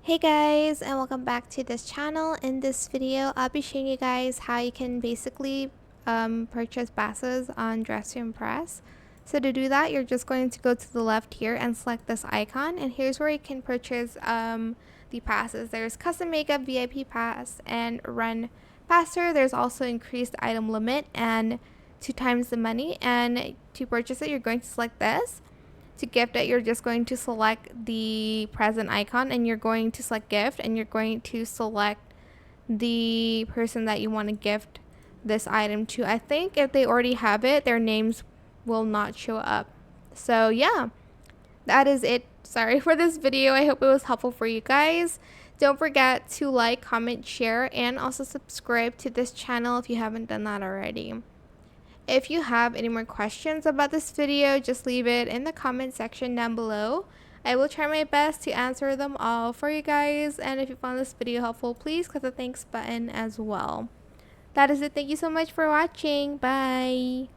Hey guys, and welcome back to this channel. In this video, I'll be showing you guys how you can basically purchase passes on Dress to Impress. So to do that, you're just going to go to the left here and select this icon, and here's where you can purchase the passes. There's custom makeup, VIP pass, and run faster. There's also increased item limit and 2 times the money. And to purchase it, you're going to select this. To gift it, you're just going to select the present icon and you're going to select gift, and you're going to select the person that you want to gift this item to. I think if they already have it, their names will not show up. So yeah, that is it. Sorry for this video. I hope it was helpful for you guys. Don't forget to like, comment, share, and also subscribe to this channel if you haven't done that already. If you have any more questions about this video, just leave it in the comment section down below. I will try my best to answer them all for you guys. And if you found this video helpful, please click the thanks button as well. That is it. Thank you so much for watching. Bye.